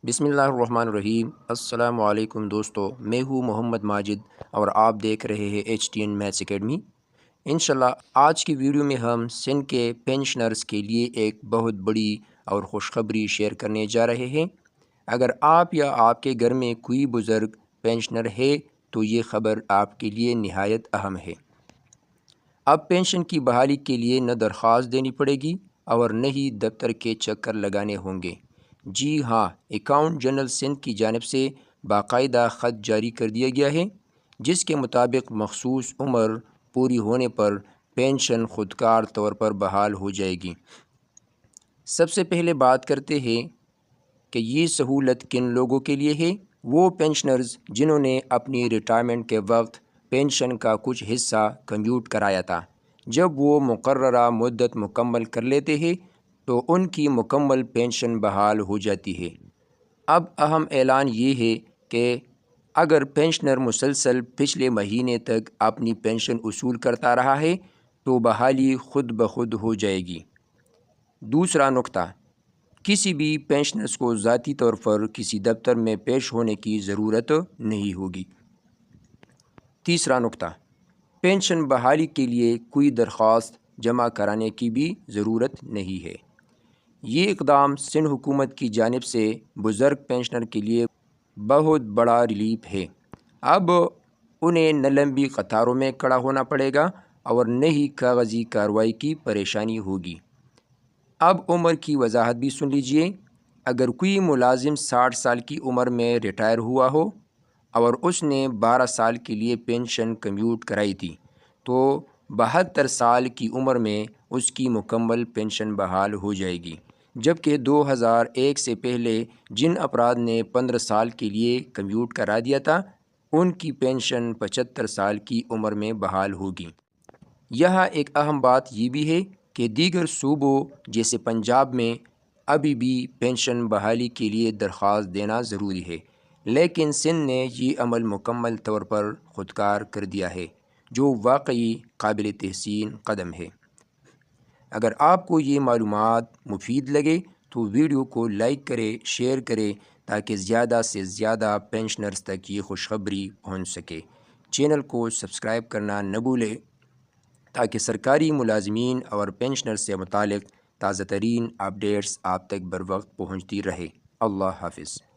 بسم اللہ الرحمن الرحیم۔ السلام علیکم دوستو، میں ہوں محمد ماجد اور آپ دیکھ رہے ہیں HTN میتھس اکیڈمی۔ انشاءاللہ آج کی ویڈیو میں ہم سندھ کے پینشنرز کے لیے ایک بہت بڑی اور خوشخبری شیئر کرنے جا رہے ہیں۔ اگر آپ یا آپ کے گھر میں کوئی بزرگ پینشنر ہے تو یہ خبر آپ کے لیے نہایت اہم ہے۔ اب پینشن کی بحالی کے لیے نہ درخواست دینی پڑے گی اور نہ ہی دفتر کے چکر لگانے ہوں گے۔ جی ہاں، اکاؤنٹ جنرل سندھ کی جانب سے باقاعدہ خط جاری کر دیا گیا ہے، جس کے مطابق مخصوص عمر پوری ہونے پر پینشن خودکار طور پر بحال ہو جائے گی۔ سب سے پہلے بات کرتے ہیں کہ یہ سہولت کن لوگوں کے لیے ہے۔ وہ پینشنرز جنہوں نے اپنی ریٹائرمنٹ کے وقت پینشن کا کچھ حصہ کنٹریبیوٹ کرایا تھا، جب وہ مقررہ مدت مکمل کر لیتے ہیں تو ان کی مکمل پینشن بحال ہو جاتی ہے۔ اب اہم اعلان یہ ہے کہ اگر پینشنر مسلسل پچھلے مہینے تک اپنی پینشن وصول کرتا رہا ہے تو بحالی خود بخود ہو جائے گی۔ دوسرا نقطہ، کسی بھی پینشنرز کو ذاتی طور پر کسی دفتر میں پیش ہونے کی ضرورت نہیں ہوگی۔ تیسرا نقطہ، پینشن بحالی کے لیے کوئی درخواست جمع کرانے کی بھی ضرورت نہیں ہے۔ یہ اقدام سندھ حکومت کی جانب سے بزرگ پینشنر کے لیے بہت بڑا ریلیف ہے۔ اب انہیں نہ لمبی قطاروں میں کھڑا ہونا پڑے گا اور نہ ہی کاغذی کارروائی کی پریشانی ہوگی۔ اب عمر کی وضاحت بھی سن لیجئے۔ اگر کوئی ملازم 60 سال کی عمر میں ریٹائر ہوا ہو اور اس نے 12 سال کے لیے پینشن کنٹریبیوٹ کرائی تھی تو 72 سال کی عمر میں اس کی مکمل پینشن بحال ہو جائے گی، جبکہ 2001 سے پہلے جن افراد نے 15 سال کے لیے کنٹریبیوٹ کرا دیا تھا ان کی پینشن 75 سال کی عمر میں بحال ہوگی۔ یہاں ایک اہم بات یہ بھی ہے کہ دیگر صوبوں جیسے پنجاب میں ابھی بھی پینشن بحالی کے لیے درخواست دینا ضروری ہے، لیکن سندھ نے یہ عمل مکمل طور پر خودکار کر دیا ہے، جو واقعی قابل تحسین قدم ہے۔ اگر آپ کو یہ معلومات مفید لگے تو ویڈیو کو لائک کرے، شیئر کرے تاکہ زیادہ سے زیادہ پینشنرز تک یہ خوشخبری پہنچ سکے۔ چینل کو سبسکرائب کرنا نہ بھولیں تاکہ سرکاری ملازمین اور پینشنر سے متعلق تازہ ترین اپڈیٹس آپ تک بر وقت پہنچتی رہے۔ اللہ حافظ۔